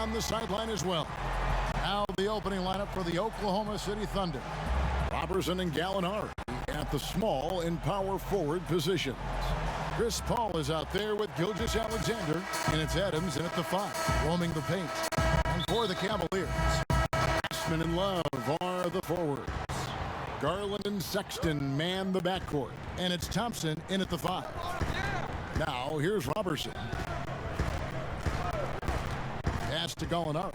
on the sideline as well. Now the opening lineup for the Oklahoma City Thunder. Robertson and Gallinari at the small and power forward positions. Chris Paul is out there with Gilgeous-Alexander, and it's Adams in at the 5, roaming the paint. And for the Cavaliers, Osman and Love are the forwards. Garland and Sexton man the backcourt, and it's Thompson in at the 5. Now here's Robertson. Pass to Gallinari.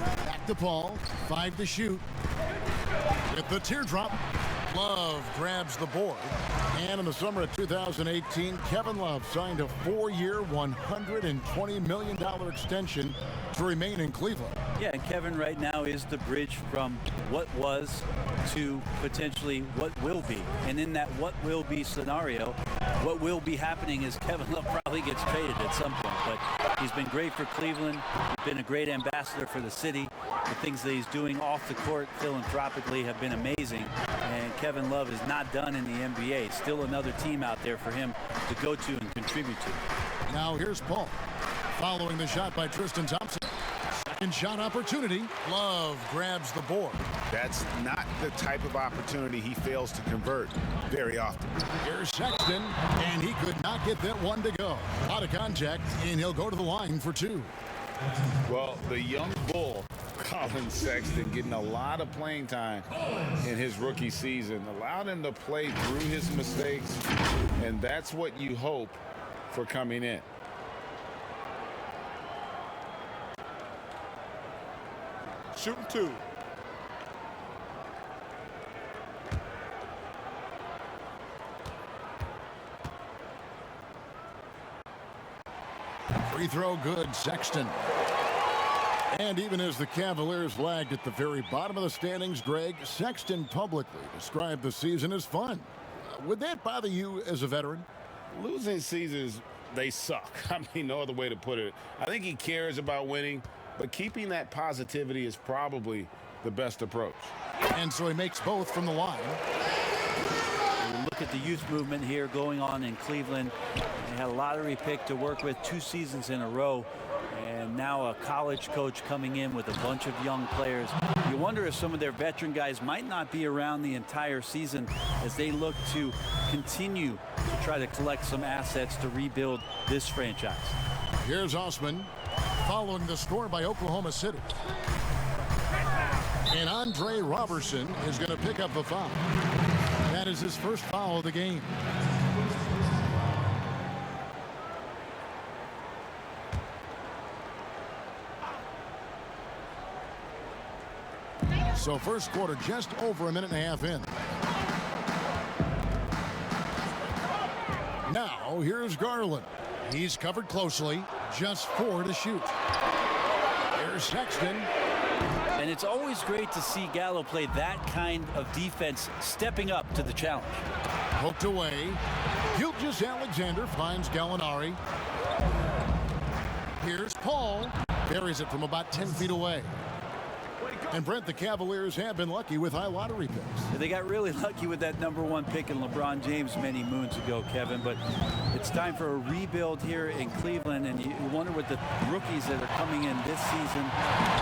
Back to Paul, 5 to shoot. With the teardrop, Love grabs the board. And in the summer of 2018, Kevin Love signed a 4-year, $120 million extension to remain in Cleveland. Yeah, and Kevin right now is the bridge from what was to potentially what will be. And in that what will be scenario, what will be happening is Kevin Love probably gets traded at some point. But he's been great for Cleveland. He's been a great ambassador for the city. The things that he's doing off the court philanthropically have been amazing. And Kevin Love is not done in the NBA. Still another team out there for him to go to and contribute to. Now here's Paul. Following the shot by Tristan Thompson. Second shot opportunity. Love grabs the board. That's not the type of opportunity he fails to convert very often. Here's Sexton, and he could not get that one to go. Out of contact, and he'll go to the line for 2. Well, the young bull, Colin Sexton, getting a lot of playing time in his rookie season. Allowed him to play through his mistakes, and that's what you hope for coming in. Shooting 2. Free throw good, Sexton. And even as the Cavaliers lagged at the very bottom of the standings, Greg, Sexton publicly described the season as fun. Would that bother you as a veteran? Losing seasons, they suck. I mean, no other way to put it. I think he cares about winning, but keeping that positivity is probably the best approach. And so he makes both from the line. Look at the youth movement here going on in Cleveland. They had a lottery pick to work with 2 seasons in a row. And now a college coach coming in with a bunch of young players. You wonder if some of their veteran guys might not be around the entire season as they look to continue to try to collect some assets to rebuild this franchise. Here's Osman following the score by Oklahoma City. And Andre Robertson is going to pick up the foul. That is his first foul of the game. So first quarter just over a minute and a half in. Now here's Garland. He's covered closely. Just 4 to shoot. Here's Sexton. And it's always great to see Gallo play that kind of defense, stepping up to the challenge. Poked away. Gilgeous-Alexander finds Gallinari. Here's Paul. Buries it from about 10 feet away. And Brent, the Cavaliers have been lucky with high lottery picks. They got really lucky with that #1 pick in LeBron James many moons ago, Kevin. But it's time for a rebuild here in Cleveland. And you wonder what the rookies that are coming in this season,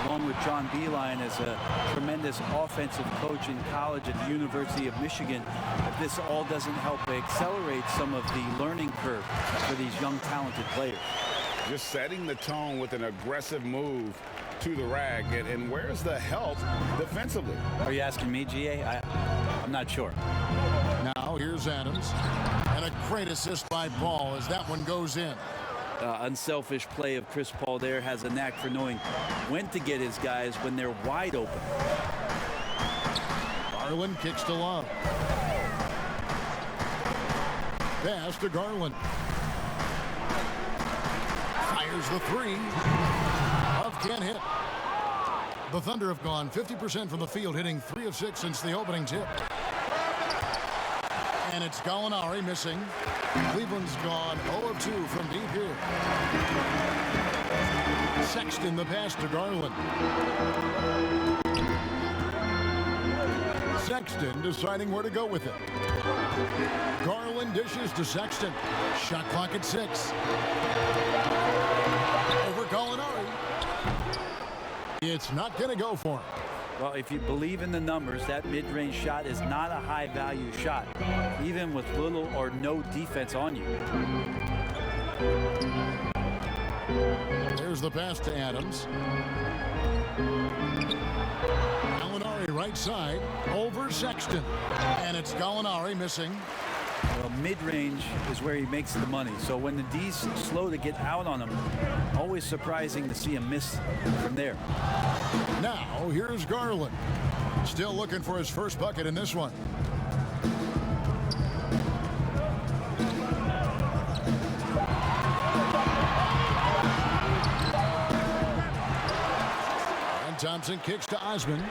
along with John Beilein as a tremendous offensive coach in college at the University of Michigan, if this all doesn't help accelerate some of the learning curve for these young, talented players. Just setting the tone with an aggressive move to the rag. And where's the help defensively? Are you asking me, GA? I'm not sure. Now here's Adams. And a great assist by Paul as that one goes in. Unselfish play of Chris Paul there. Has a knack for knowing when to get his guys when they're wide open. Garland kicks to Love. Pass to Garland. Fires the 3. Love can't hit. The Thunder have gone 50% from the field, hitting 3 of 6 since the opening tip. And it's Gallinari missing. Cleveland's gone 0 of 2 from deep here. Sexton the pass to Garland. Sexton deciding where to go with it. Garland dishes to Sexton. Shot clock at 6. Over Gallinari. It's not going to go for him. Well, if you believe in the numbers, that mid-range shot is not a high-value shot, even with little or no defense on you. There's the pass to Adams. Gallinari right side over Sexton. And it's Gallinari missing. Well, mid-range is where he makes the money. So when the D's slow to get out on him, always surprising to see him miss from there. Now, here's Garland. Still looking for his first bucket in this one. And Thompson kicks to Osman.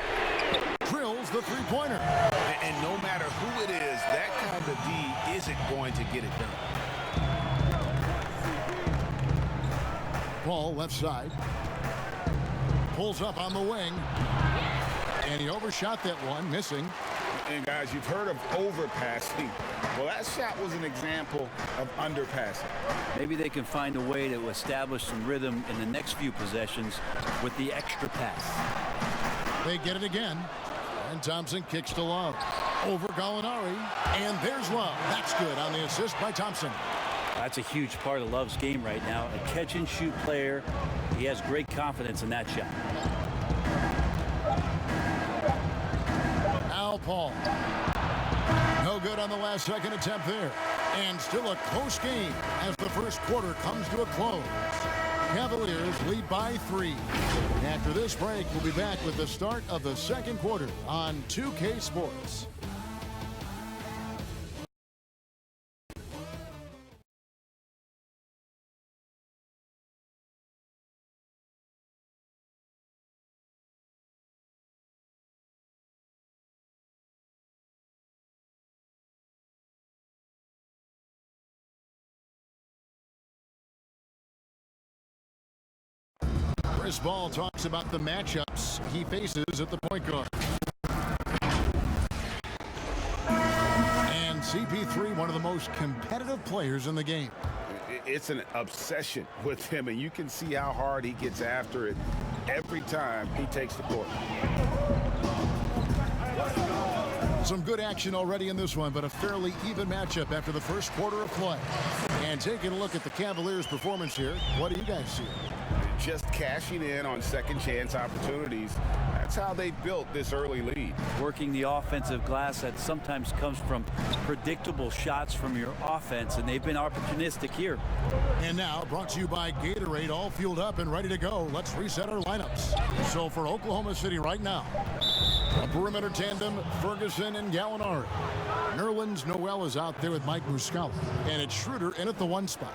Drills the three-pointer. And no matter who it is, that kind of D isn't going to get it done. Ball left side. Pulls up on the wing. And he overshot that one, missing. And guys, you've heard of overpassing. Well, that shot was an example of underpassing. Maybe they can find a way to establish some rhythm in the next few possessions with the extra pass. They get it again. And Thompson kicks to Love. Over Gallinari. And there's Love. That's good on the assist by Thompson. That's a huge part of Love's game right now. A catch-and-shoot player. He has great confidence in that shot. Al Paul. No good on the last second attempt there. And still a close game as the first quarter comes to a close. Cavaliers lead by 3. After this break, we'll be back with the start of the second quarter on 2K Sports. Chris Ball talks about the matchups he faces at the point guard. And CP3, one of the most competitive players in the game. It's an obsession with him, and you can see how hard he gets after it every time he takes the court. Some good action already in this one, but a fairly even matchup after the first quarter of play. And taking a look at the Cavaliers' performance here, what do you guys see? Just cashing in on second chance opportunities. That's how they built this early lead. Working the offensive glass that sometimes comes from predictable shots from your offense, and they've been opportunistic here. And now, brought to you by Gatorade, all fueled up and ready to go. Let's reset our lineups. So for Oklahoma City right now, a perimeter tandem, Ferguson and Gallinari. Nerlens Noel is out there with Mike Muscala. And it's Schroeder in at the 1 spot.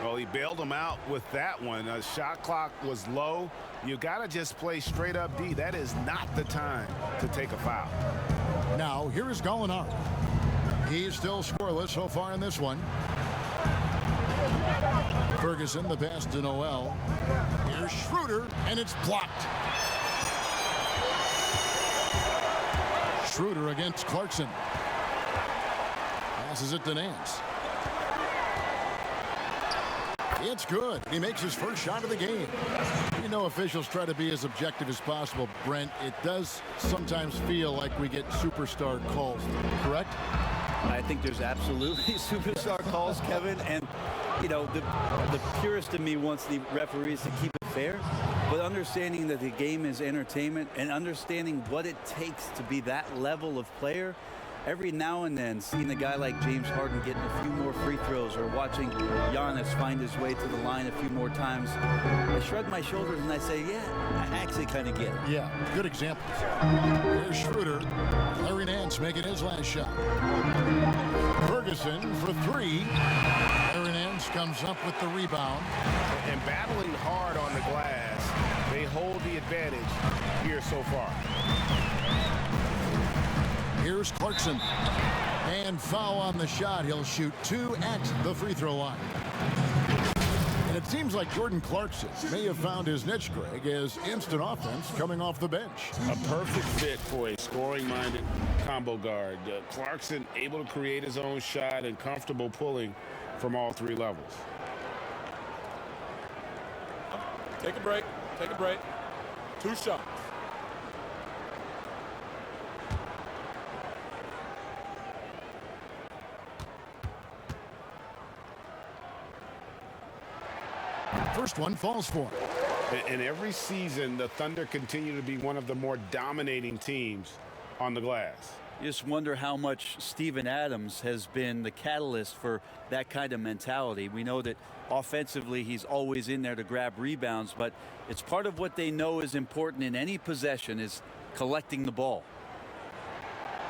Well, he bailed him out with that one. The shot clock was low. You got to just play straight up D. That is not the time to take a foul. Now, here is Gallinari. He's still scoreless so far in this one. Ferguson, the pass to Noel. Here's Schroeder, and it's blocked. Schroeder against Clarkson. Passes it to Nance. It's good. He makes his first shot of the game. You know, officials try to be as objective as possible, Brent. It does sometimes feel like we get superstar calls, correct? I think there's absolutely superstar calls, Kevin. And, you know, the purist in me wants the referees to keep it fair. But understanding that the game is entertainment and understanding what it takes to be that level of player, every now and then seeing a guy like James Harden getting a few more free throws or watching Giannis find his way to the line a few more times, I shrug my shoulders and I say, yeah, I actually kind of get it. Yeah, good examples. Here's Schroeder. Larry Nance making his last shot. Ferguson for 3. Larry Nance comes up with the rebound. And battling hard on the glass, they hold the advantage here so far. Here's Clarkson. And foul on the shot. He'll shoot 2 at the free throw line. And it's Seems like Jordan Clarkson may have found his niche, Greg, as instant offense coming off the bench. A perfect fit for a scoring-minded combo guard. Clarkson able to create his own shot and comfortable pulling from all three levels. Take a break. Take a break. 2 shots. First one falls for him. And every season, the Thunder continue to be one of the more dominating teams on the glass. You just wonder how much Steven Adams has been the catalyst for that kind of mentality. We know that offensively he's always in there to grab rebounds, but it's part of what they know is important in any possession is collecting the ball.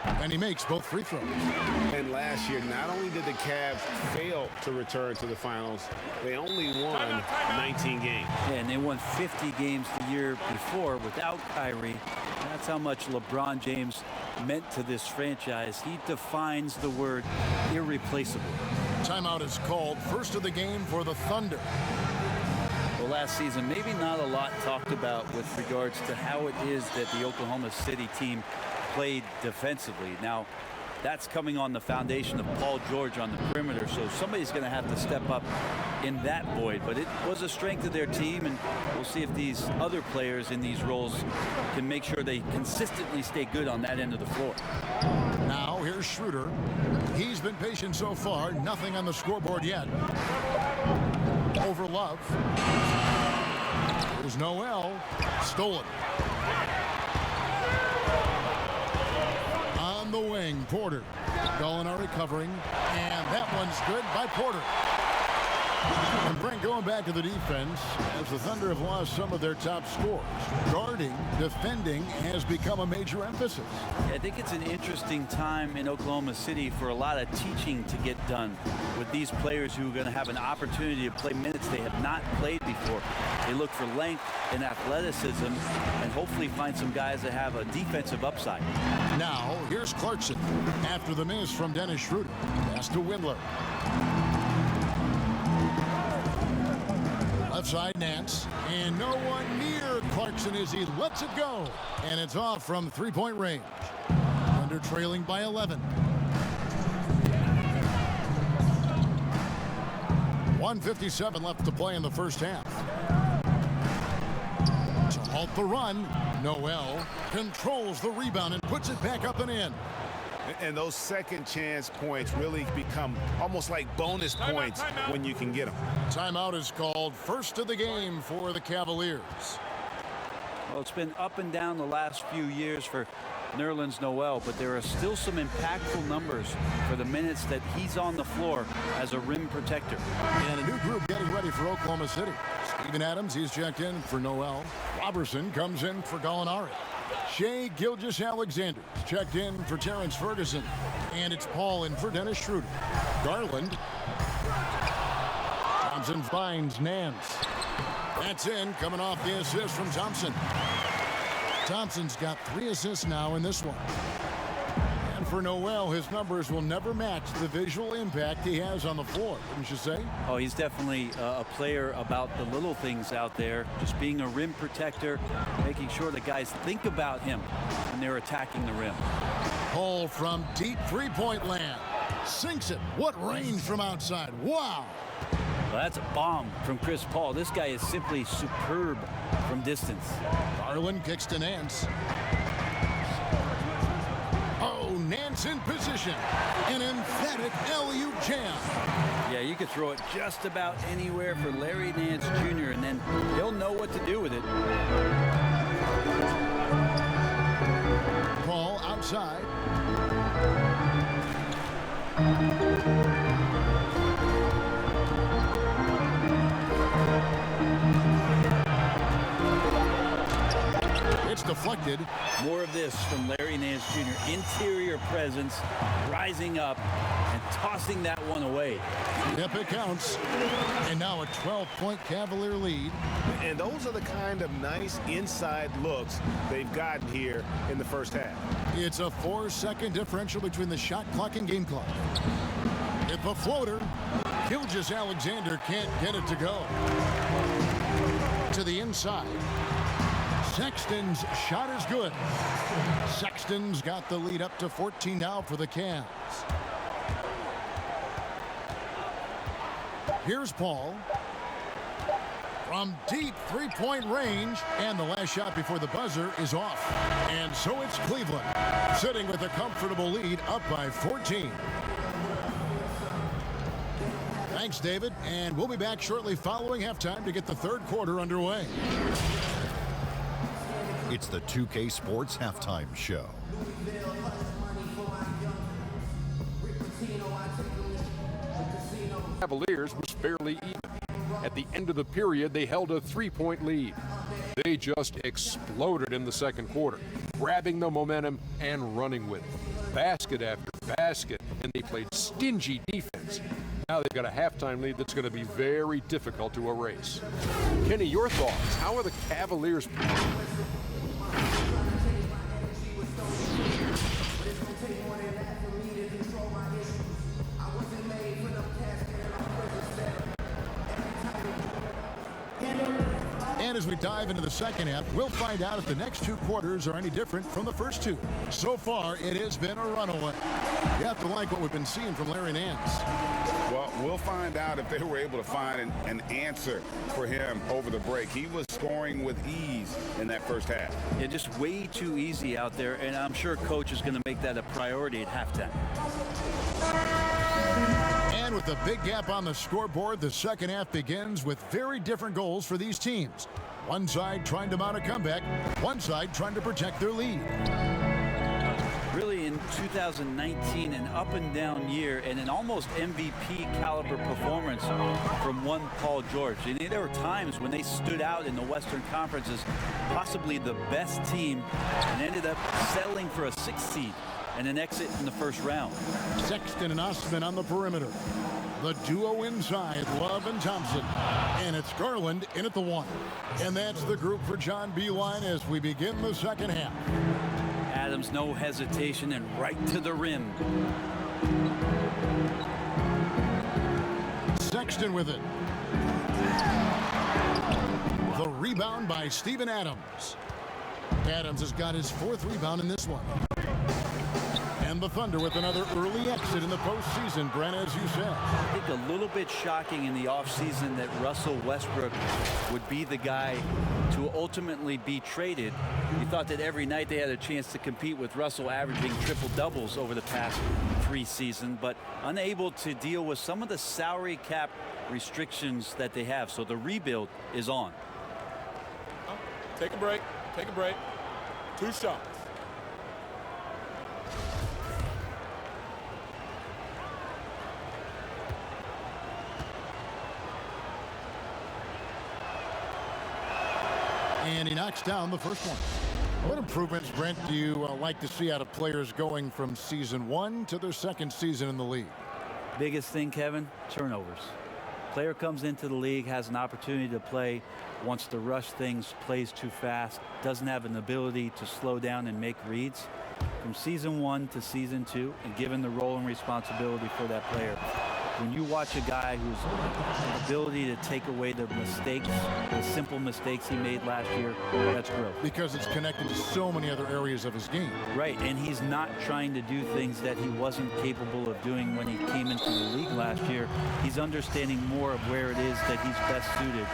And he makes both free throws. And last year, not only did the Cavs fail to return to the finals, they only won 19 games. Yeah, and they won 50 games the year before without Kyrie. That's how much LeBron James meant to this franchise. He defines the word irreplaceable. Timeout is called. First of the game for the Thunder. Well, last season, maybe not a lot talked about with regards to how it is that the Oklahoma City team played defensively. Now, that's coming on the foundation of Paul George on the perimeter, so somebody's going to have to step up in that void. But it was a strength of their team, and we'll see if these other players in these roles can make sure they consistently stay good on that end of the floor. Now, here's Schroeder. He's been patient so far. Nothing on the scoreboard yet. Over Love. There's Noel. Stolen. On the wing, Porter. Gallinari covering, and that one's good by Porter. And Brent, going back to the defense, as the Thunder have lost some of their top scorers, guarding, defending has become a major emphasis. Yeah, I think it's an interesting time in Oklahoma City for a lot of teaching to get done with these players who are going to have an opportunity to play minutes they have not played before. They look for length and athleticism and hopefully find some guys that have a defensive upside. Now, here's Clarkson. After the miss from Dennis Schroeder. Pass to Windler. Left side, Nance. And no one near Clarkson as he lets it go. And it's off from three-point range. Thunder trailing by 11. 1:57 left to play in the first half. To halt the run, Noel controls the rebound and puts it back up and in. And those second chance points really become almost like bonus points when you can get them. Timeout is called. First of the game for the Cavaliers. Well, it's been up and down the last few years for Nerlens Noel, but there are still some impactful numbers for the minutes that he's on the floor as a rim protector. And a new group getting ready for Oklahoma City. Steven Adams, he's checked in for Noel. Robertson comes in for Gallinari. Shai Gilgeous-Alexander checked in for Terrence Ferguson. And it's Paul in for Dennis Schroeder. Garland. Thompson finds Nance. That's in, coming off the assist from Thompson. Thompson's got 3 assists now in this one. And for Noel, his numbers will never match the visual impact he has on the floor, wouldn't you say? Oh, he's definitely a player about the little things out there, just being a rim protector, making sure that guys think about him when they're attacking the rim. Paul from deep three-point land. Sinks it. What range from outside. Wow. Well, that's a bomb from Chris Paul. This guy is simply superb from distance. Garland kicks to Nance. Oh, Nance in position. An emphatic alley-oop jam. Yeah, you could throw it just about anywhere for Larry Nance Jr., and then he'll know what to do with it. Paul outside. It's deflected. More of this from Larry Nance Jr. Interior presence, rising up and tossing that one away. Yep, it counts. And now a 12-point Cavalier lead. And those are the kind of nice inside looks they've gotten here in the first half. It's a 4-second differential between the shot clock and game clock. It's a floater. Gilgeous-Alexander can't get it to go. To the inside. Sexton's shot is good. Sexton's got the lead up to 14 now for the Cavs. Here's Paul. From deep three-point range, and the last shot before the buzzer is off. And so it's Cleveland, sitting with a comfortable lead, up by 14. Thanks, David, and we'll be back shortly following halftime to get the third quarter underway. It's the 2K Sports Halftime Show. Cavaliers was fairly even. At the end of the period, they held a 3-point lead. They just exploded in the second quarter, grabbing the momentum and running with it. Basket after basket, and they played stingy defense. Now they've got a halftime lead that's going to be very difficult to erase. Kenny, your thoughts? How are the Cavaliers playing? And as we dive into the second half, we'll find out if the next two quarters are any different from the first two. So far, it has been a runaway. You have to like what we've been seeing from Larry Nance. Well, we'll find out if they were able to find an answer for him over the break. He was scoring with ease in that first half. Yeah, just way too easy out there, and I'm sure Coach is going to make that a priority at halftime. And with a big gap on the scoreboard, the second half begins with very different goals for these teams. One side trying to mount a comeback, one side trying to protect their lead. Really, in 2019, an up-and-down year and an almost MVP caliber performance from one Paul George. And there were times when they stood out in the Western Conference as possibly the best team and ended up settling for a 6th seed and an exit in the first round. Sexton and Osman on the perimeter. The duo inside, Love and Thompson. And it's Garland in at the 1. And that's the group for John Beilein as we begin the second half. Adams, no hesitation, and right to the rim. Sexton with it. The rebound by Steven Adams. Adams has got his 4th rebound in this one. And the Thunder with another early exit in the postseason, Brent, as you said. I think a little bit shocking in the offseason that Russell Westbrook would be the guy to ultimately be traded. You thought that every night they had a chance to compete with Russell averaging triple-doubles over the past 3 seasons, but unable to deal with some of the salary cap restrictions that they have. So the rebuild is on. Take a break. Take a break. 2 shots. And he knocks down the first one. What improvements, Brent, do you like to see out of players going from season 1 to their 2nd season in the league? Biggest thing, Kevin, turnovers. Player comes into the league, has an opportunity to play, wants to rush things, plays too fast, doesn't have an ability to slow down and make reads. From season 1 to season 2, and given the role and responsibility for that player, when you watch a guy whose ability to take away the mistakes, the simple mistakes he made last year, that's growth. Because it's connected to so many other areas of his game. Right, and he's not trying to do things that he wasn't capable of doing when he came into the league last year. He's understanding more of where it is that he's best suited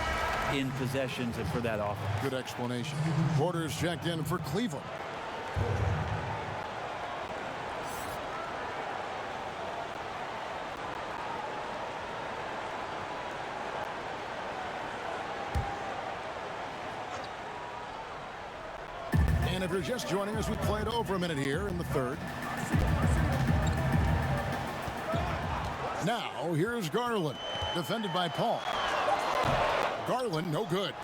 in possessions and for that offense. Good explanation. Porter's checked in for Cleveland. And if you're just joining us, we played over a minute here in the third. Now, here's Garland, defended by Paul. Garland, no good.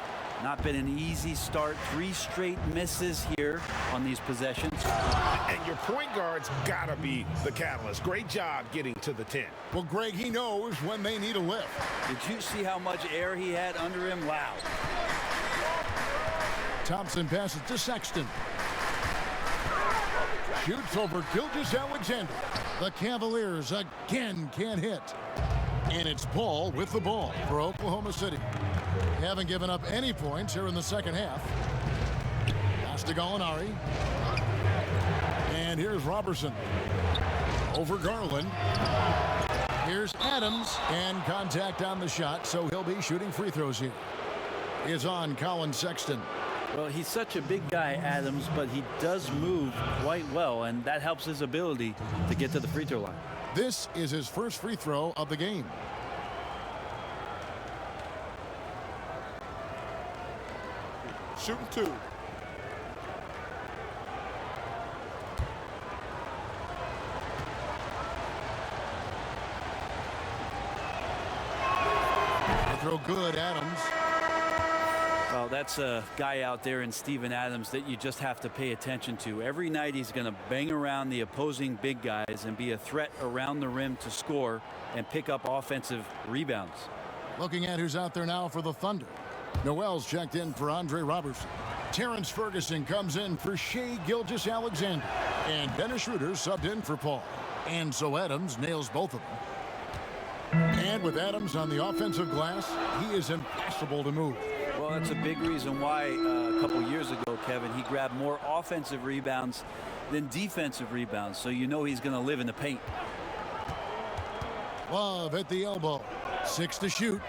Not been an easy start. 3 straight misses here on these possessions. And your point guard's got to be the catalyst. Great job getting to the 10. Well, Greg, he knows when they need a lift. Did you see how much air he had under him? Wow. Thompson passes to Sexton. Shoots over Gilgeous-Alexander. The Cavaliers again can't hit. And it's Paul with the ball for Oklahoma City. They haven't given up any points here in the second half. Pass to Gallinari. And here's Robertson. Over Garland. Here's Adams. And contact on the shot, so he'll be shooting free throws here. Is on Colin Sexton. Well, he's such a big guy, Adams, but he does move quite well, and that helps his ability to get to the free throw line. This is his first free throw of the game. Shooting 2. Throw good, Adams. Well, that's a guy out there in Steven Adams that you just have to pay attention to. Every night he's going to bang around the opposing big guys and be a threat around the rim to score and pick up offensive rebounds. Looking at who's out there now for the Thunder. Noel's checked in for Andre Robertson. Terrence Ferguson comes in for Shai Gilgeous-Alexander. And Dennis Schroeder subbed in for Paul. And so Adams nails both of them. And with Adams on the offensive glass, he is impossible to move. Well, that's a big reason why a couple years ago, Kevin, he grabbed more offensive rebounds than defensive rebounds. So you know he's going to live in the paint. Love at the elbow. 6 to shoot.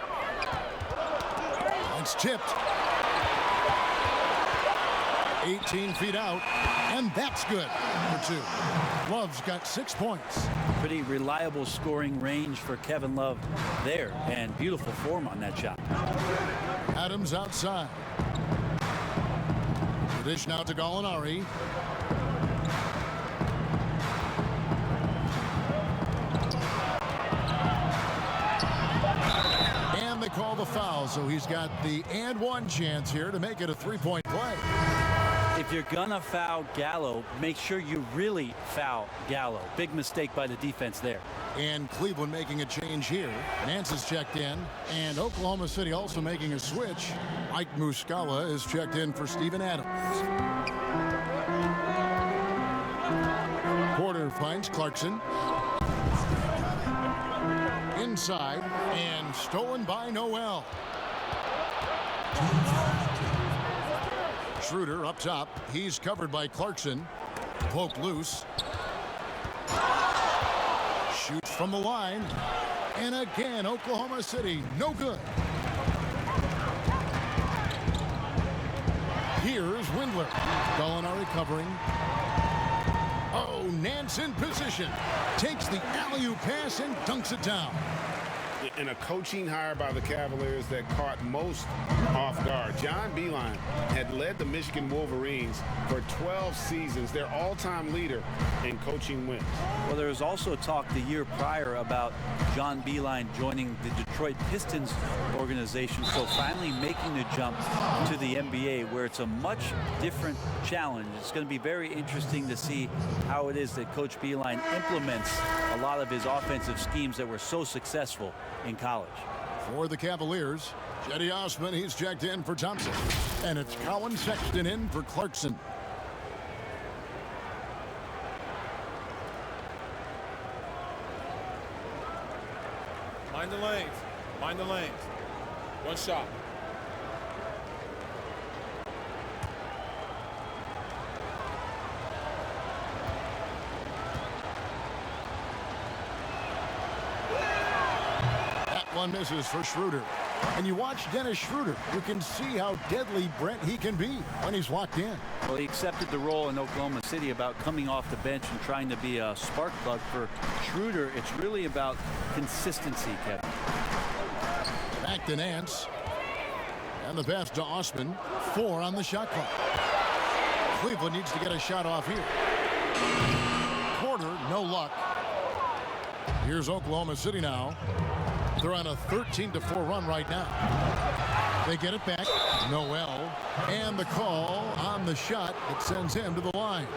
It's tipped. 18 feet out. And that's good for 2. Love's got 6 points. Pretty reliable scoring range for Kevin Love there, and beautiful form on that shot. Adams outside. The dish now to Gallinari. And they call the foul, so he's got the and one chance here to make it a 3-point play. If you're gonna foul Gallo, make sure you really foul Gallo. Big mistake by the defense there. And Cleveland making a change here. Nance is checked in. And Oklahoma City also making a switch. Mike Muscala is checked in for Steven Adams. Porter finds Clarkson. Inside. And stolen by Noel. Schroeder up top. He's covered by Clarkson. Poke loose. Shoots from the line. And again, Oklahoma City, no good. Here's Windler. Gallinari covering. Oh, Nance in position. Takes the alley-oop pass and dunks it down. And a coaching hire by the Cavaliers that caught most off guard. John Beilein had led the Michigan Wolverines for 12 seasons, their all-time leader in coaching wins. Well, there was also talk the year prior about John Beilein joining the Detroit Pistons organization, so finally making the jump to the NBA, where it's a much different challenge. It's going to be very interesting to see how it is that Coach Beilein implements a lot of his offensive schemes that were so successful in college. For the Cavaliers, Cedi Osman, he's checked in for Thompson. And it's Colin Sexton in for Clarkson. Mind the lanes. Mind the lanes. One shot. One misses for Schroeder. And you watch Dennis Schroeder, you can see how deadly Brent he can be when he's locked in. Well, he accepted the role in Oklahoma City about coming off the bench and trying to be a spark plug. For Schroeder, it's really about consistency, Kevin. Back to Nance. And the pass to Osman. 4 on the shot clock. Cleveland needs to get a shot off here. Porter, no luck. Here's Oklahoma City now. They're on a 13-4 run right now. They get it back. Noel. And the call on the shot that sends him to the line.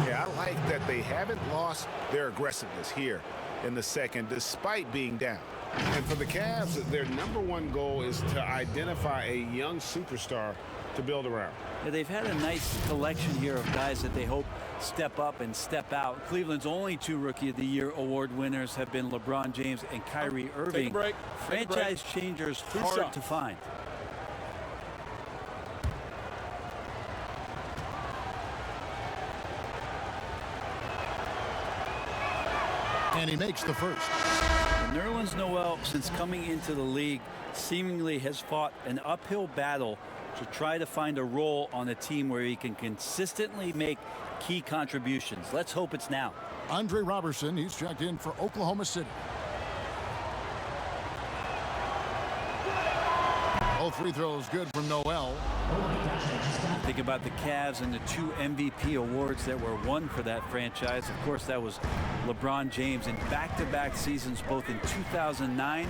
Yeah, I like that they haven't lost their aggressiveness here. in the second despite being down. And for the Cavs, their #1 goal is to identify a young superstar to build around. Yeah, they've had a nice collection here of guys that they hope step up and step out. Cleveland's only 2 Rookie of the Year award winners have been LeBron James and Kyrie Irving. Take a break. Franchise changers hard to find. And he makes the first. Nerlens Noel, since coming into the league, seemingly has fought an uphill battle to try to find a role on a team where he can consistently make key contributions. Let's hope it's now. Andre Robertson, he's checked in for Oklahoma City. All free throws good from Noel. Think about the Cavs and the 2 MVP awards that were won for that franchise. Of course, that was LeBron James in back-to-back seasons, both in 2009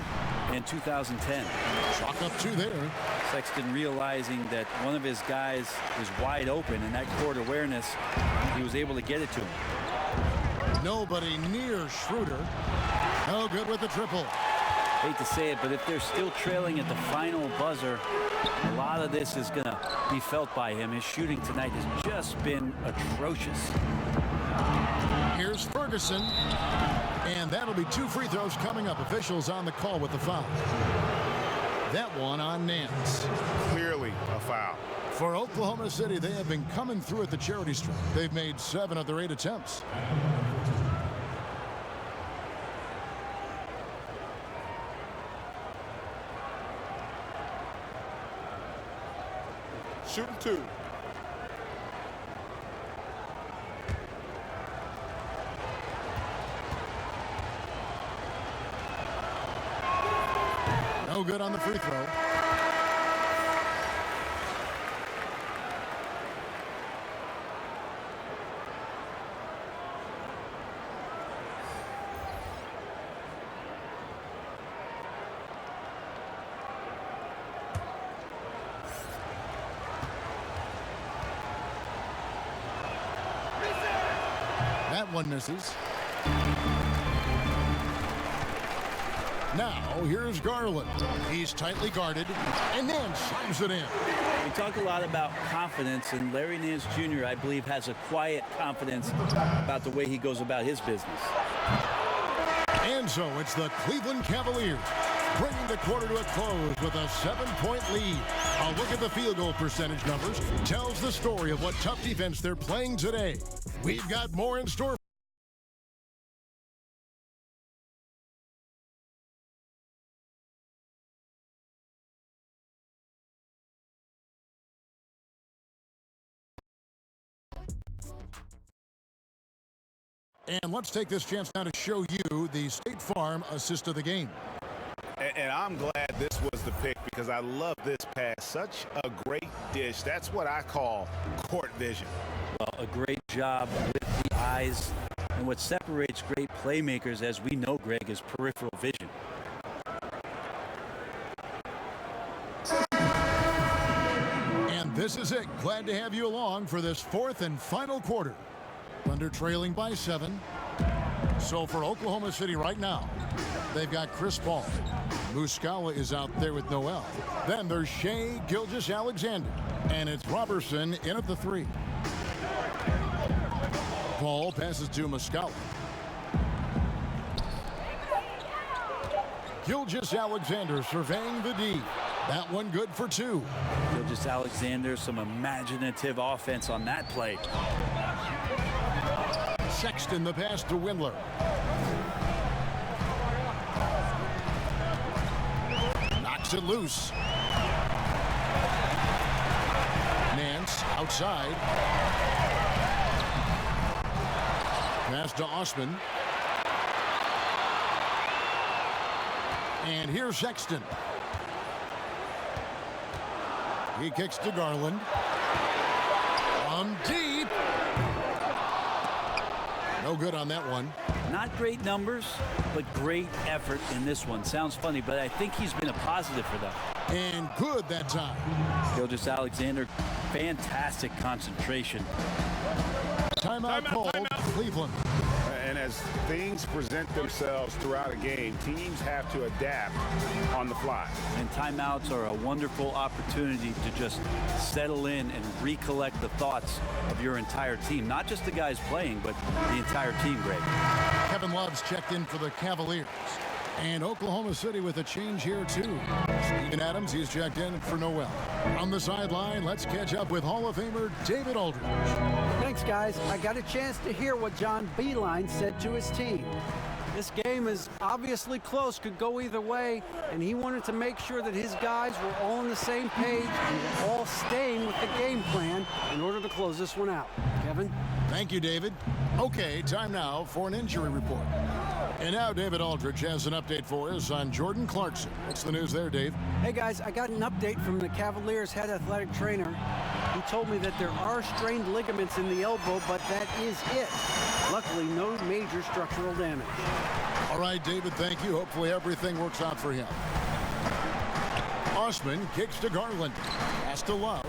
and 2010. Chalk up 2 there. Sexton realizing that one of his guys is wide open, and that court awareness, he was able to get it to him. Nobody near Schroeder. No good with the triple. Hate to say it, but if they're still trailing at the final buzzer, a lot of this is going to be felt by him. His shooting tonight has just been atrocious. Here's Ferguson, and that'll be 2 free throws coming up. Officials on the call with the foul. That one on Nance. Clearly a foul. For Oklahoma City, they have been coming through at the charity stripe. They've made 7 of their 8 attempts. Shooting 2. No good on the free throw. That one misses. Now, here's Garland. He's tightly guarded, and Nance slams it in. We talk a lot about confidence, and Larry Nance Jr., I believe, has a quiet confidence about the way he goes about his business. And so it's the Cleveland Cavaliers bringing the quarter to a close with a 7-point lead. A look at the field goal percentage numbers tells the story of what tough defense they're playing today. We've got more in store. And let's take this chance now to show you the State Farm assist of the game. And I'm glad this was the pick because I love this pass. Such a great dish. That's what I call court vision. Well, a great job with the eyes. And what separates great playmakers, as we know, Greg, is peripheral vision. And this is it. Glad to have you along for this 4th and final quarter. Thunder trailing by 7. So for Oklahoma City right now, they've got Chris Paul. Muscala is out there with Noel. Then there's Shai Gilgeous-Alexander. And it's Robertson in at the 3. Paul passes to Muscala. Gilgeous-Alexander surveying the D. That one good for 2. Gilgeous-Alexander, some imaginative offense on that play. Sexton the pass to Windler. Knocks it loose. Nance outside. Pass to Osman. And here's Sexton. He kicks to Garland. From deep. No good on that one. Not great numbers, but great effort in this one. Sounds funny, but I think he's been a positive for them. And good that time. Gilgeous-Alexander, fantastic concentration. Timeout called. Cleveland. and as things present themselves throughout a game, teams have to adapt on the fly. And timeouts are a wonderful opportunity to just settle in and recollect the thoughts of your entire team. Not just the guys playing, but the entire team, Greg. Kevin Love's checked in for the Cavaliers. And Oklahoma City with a change here, too. Steven Adams, he's checked in for Noel. On the sideline, let's catch up with Hall of Famer David Aldridge. Thanks, guys. I got a chance to hear what John Beilein said to his team. This game is obviously close, could go either way, and he wanted to make sure that his guys were all on the same page and were all staying with the game plan in order to close this one out. Kevin? Thank you, David. Okay, time now for an injury report. And now David Aldridge has an update for us on Jordan Clarkson. What's the news there, Dave? Hey, guys, I got an update from the Cavaliers head athletic trainer. He told me that there are strained ligaments in the elbow, but that is it. Luckily, no major structural damage. All right, David, thank you. Hopefully everything works out for him. Osman kicks to Garland. Pass to Love.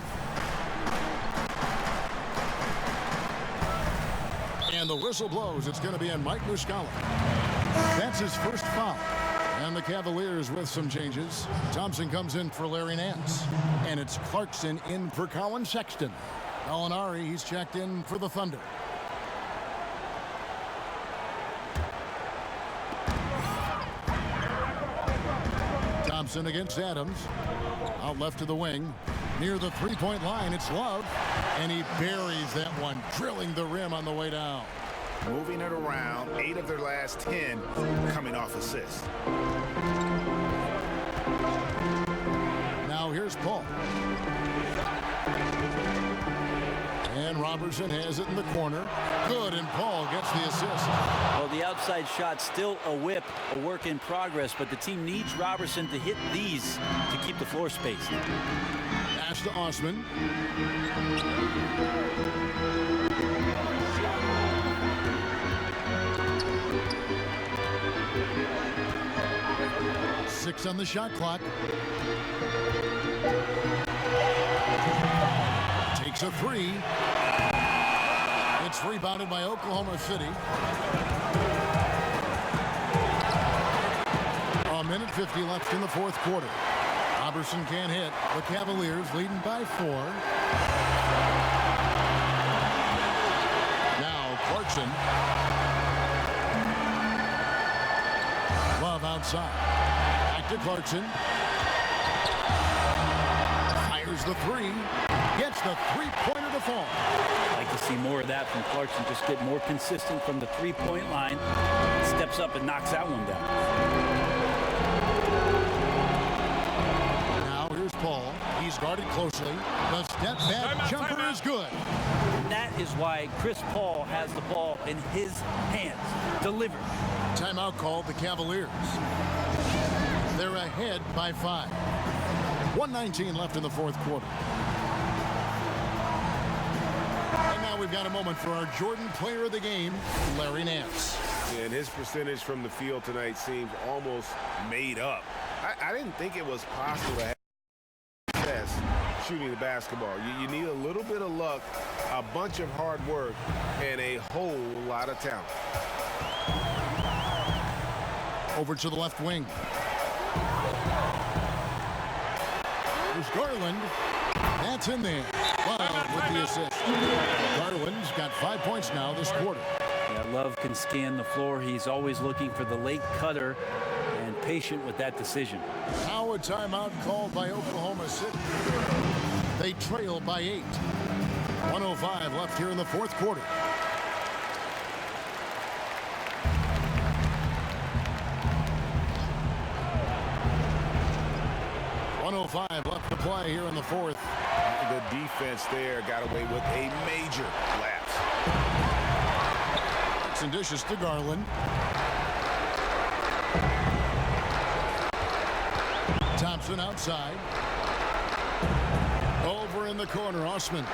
And the whistle blows. It's going to be on Mike Muscala. That's his first foul. And the Cavaliers with some changes. Thompson comes in for Larry Nance. And it's Clarkson in for Colin Sexton. Gallinari, he's checked in for the Thunder. Thompson against Adams. Out left to the wing. Near the three-point line, it's Love. And he buries that one, drilling the rim on the way down. Moving it around, 8 of their last 10 coming off assists. Now here's Paul. And Robertson has it in the corner. Good, and Paul gets the assist. Well, the outside shot still a whip, a work in progress, but the team needs Robertson to hit these to keep the floor spaced. Pass to Osman. Six on the shot clock. Takes a three. It's rebounded by Oklahoma City. A minute 50 left in the fourth quarter. Robertson can't hit. The Cavaliers leading by 4. Now Clarkson. Love outside. Back to Clarkson. Fires the three. Gets the three-pointer to fall. I'd like to see more of that from Clarkson. Just get more consistent from the three-point line. Steps up and knocks that one down. Now here's Paul. He's guarded closely. The step back jumper is good. That is why Chris Paul has the ball in his hands. Delivered. Timeout called the Cavaliers. They're ahead by 5. 1:19 left in the fourth quarter. And now we've got a moment for our Jordan Player of the Game, Larry Nance. And his percentage from the field tonight seems almost made up. I didn't think it was possible to have success shooting the basketball. You need a little bit of luck, a bunch of hard work, and a whole lot of talent. Over to the left wing. There's Garland. That's in there. Love with the assist. Garland's got 5 points now this quarter. Yeah, Love can scan the floor. He's always looking for the late cutter and patient with that decision. Now a timeout called by Oklahoma City. They trail by 8. 1:05 left here in the fourth quarter. .05 left to play here in the fourth. The defense there got away with a major lapse. And dishes to Garland. Thompson outside. Over in the corner, Osman.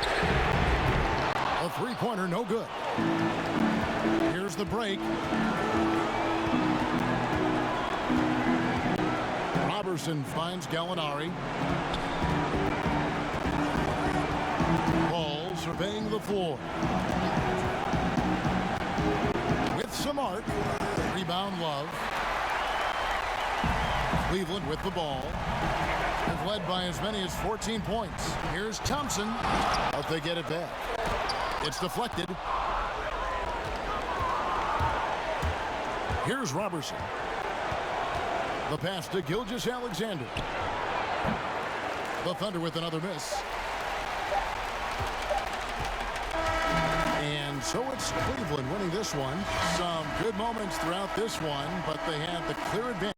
A three-pointer, no good. Here's the break. Robertson finds Gallinari. Ball surveying the floor. With with some art. Rebound, Love. Cleveland with the ball. They've led by as many as 14 points. Here's Thompson, but they get it back. It's deflected. Here's Robertson. The pass to Gilgeous-Alexander. The Thunder with another miss. And so it's Cleveland winning this one. Some good moments throughout this one, but they have the clear advantage.